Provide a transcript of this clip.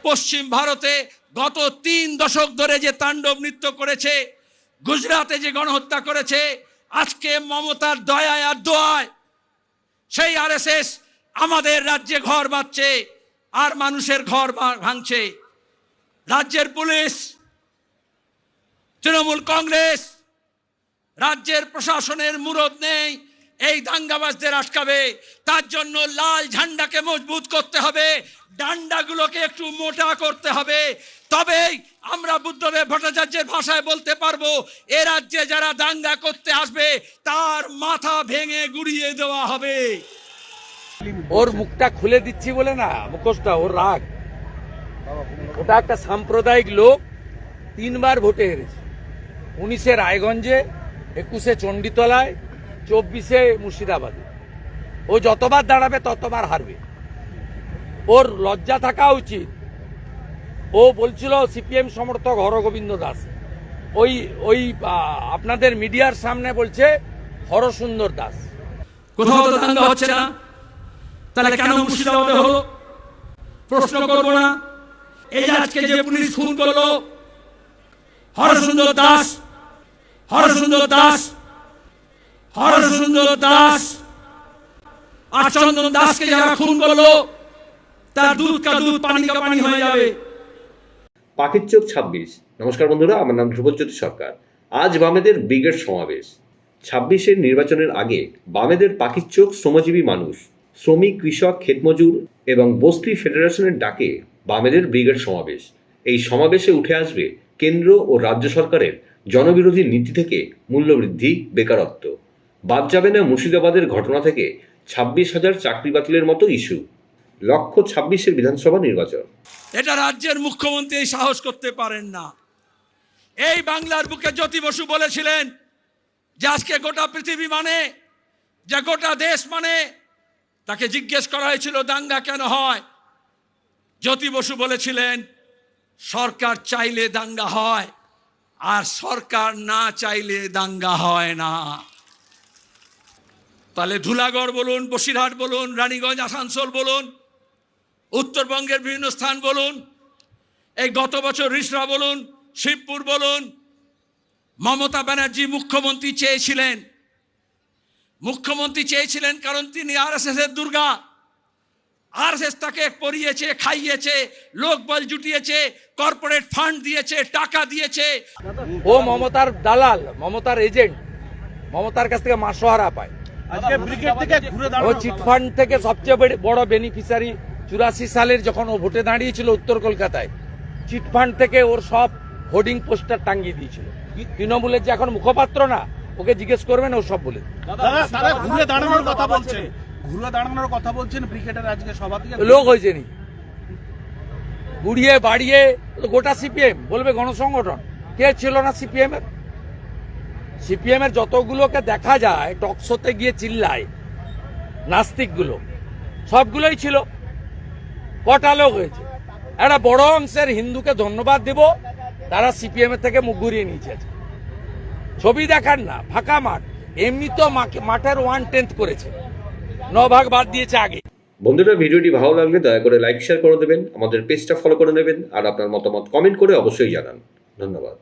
পশ্চিম ভারতে গত 3 দশক ধরে যে তাণ্ডব নৃত্য করেছে, গুজরাটে যে গণহত্যা করেছে, আজকে মমতার দয়ায় আর দোয়ায় সেই আরএসএস আমাদের রাজ্যে ঘর বাঁধছে আর মানুষের ঘর ভাঙছে। রাজ্যের পুলিশ, তৃণমূল কংগ্রেস, রাজ্যের প্রশাসনের মুরদ নেই এই দাঙ্গাবাজদের আটকাবে। তার জন্য লাল ঝান্ডাকে মজবুত করতে হবে, ডান্ডাগুলোকে একটু মোটা করতে হবে। তবেই আমরা বুদ্ধদেব ভট্টাচার্যের ভাষায় বলতে পারবো, এ রাজ্যে যারা দাঙ্গা করতে আসবে তার মাথা ভেঙে গুড়িয়ে দেওয়া হবে। ওর মুখটা খুলে দিচ্ছি বলে না, মুখোশটা ওর রাগ। ওটা একটা সাম্প্রদায়িক লোক, 3 বার ভোটে হেরেছে। 19-এ রায়গঞ্জে, 21-এ চণ্ডীতলায়, 24-এ মুর্শিদাবাদে। ও যতবার দাঁড়াবে ততবার হারবে। ওর লজ্জা থাকা উচিত। ও বলছিল সিপিএম সমর্থক হরগোবিন্দ দাস, ওই আপনাদের মিডিয়ার সামনে বলছে হরসুন্দর দাস। কোথাও তো দাঙ্গা হচ্ছে না, তাহলে কেন মুর্শিদাবাদে হলো? প্রশ্ন করবো না? এই যে আজকে যে পুলিশ খুন করলো হরসুন্দর দাস, হরসুন্দর দাস, হরসুন্দর দাস আর চন্দন দাসকে যারা খুন করলো তার দুধ কা দুধ পানি কা পানি হয়ে যাবে। পাখির চোখ 26। নমস্কার বন্ধুরা, আমার নাম ধ্রুবজ্যোতি সরকার। আজ বামেদের ব্রিগেড সমাবেশ। 26-এর নির্বাচনের আগে বামেদের পাখির চোখ শ্রমজীবী মানুষ, শ্রমিক, কৃষক, ক্ষেতমজুর এবং বস্তি ফেডারেশনের ডাকে বামেদের ব্রিগেড সমাবেশ। এই সমাবেশে উঠে আসবে কেন্দ্র ও রাজ্য সরকারের জনবিরোধী নীতি থেকে মূল্যবৃদ্ধি, বেকারত্ব। বাদ যাবে না মুর্শিদাবাদের ঘটনা থেকে 26,000 চাকরি বাতিলের মতো ইস্যু। লক্ষ্য 26-এর বিধানসভা নির্বাচন। এটা রাজ্যের মুখ্যমন্ত্রী সাহস করতে পারেন না। এই বাংলার বুকে জ্যোতি বসু বলেছিলেন যে আজকে গোটা পৃথিবী মানে, যে গোটা দেশ মানে। তাকে জিজ্ঞেস করা হয়েছিল দাঙ্গা কেন হয়? জ্যোতি বসু বলেছিলেন সরকার চাইলে দাঙ্গা হয় আর সরকার না চাইলে দাঙ্গা হয় না। তাহলে ধুলাগড় বলুন, বসিরহাট বলুন, রানীগঞ্জ, আসানসোল বলুন, উত্তরবঙ্গের বিভিন্ন স্থান বলুন, এই গত বছর রিসরা বলুন, শিবপুর বলুন, মমতা ব্যানার্জি মুখ্যমন্ত্রী চেয়েছিলেন কারণ তিনি আরএসএস এর দুর্গা। আরএসএস তাকে পরিয়েছে, খাইয়েছে, লোকবল জুটিয়েছে, কর্পোরেট ফান্ড দিয়েছে, টাকা দিয়েছে। ও মমতার দালাল, মমতার এজেন্ট, মমতার কাছ থেকে মাসোহারা পায়। ও চিটফান্ড থেকে সবচেয়ে বড় বেনিফিশিয়ারি। 84 সালের যখন ও ভোটে দাঁড়িয়েছিল উত্তর কলকাতায়, চিটফান্ড থেকে ওর সব হোর্ডিং পোস্টার টাঙ্গিয়ে দিয়েছিল। তৃণমূলের যে এখন মুখপাত্র না, ওকে জিজ্ঞেস করবেন, ও সব বলে। ঘুরে দাঁড়ানোর কথা বলছেন ব্রিগেডের আজকে সভাপতি লোক হয়েছে নি, গুড়িয়ে বাড়িয়ে গোটা সিপিএম বলবে গণসংগঠন। কে ছিল না সিপিএম এর? সিপিএম এর যতগুলোকে দেখা যায় টকশোতে গিয়ে চিল্লায়, নাস্তিকগুলো সবগুলোই ছিল। কটা লোক হয়েছে? একটা বড় অংশের হিন্দুকে ধন্যবাদ দেব, তারা সিপিএম এর থেকে মুখ ঘুরিয়ে নিয়েছে। ছবি দেখান না, ফাঁকা মাঠ। এমনি তো মাঠের 1/10 করেছে, 9 ভাগ বাদ দিয়েছে আগে। বন্ধুরা, ভিডিওটি ভালো লাগলে দয়া করে লাইক, শেয়ার করে দেবেন, আমাদের পেজটা ফলো করে নেবেন আর আপনার মতামত কমেন্ট করে অবশ্যই জানান। ধন্যবাদ।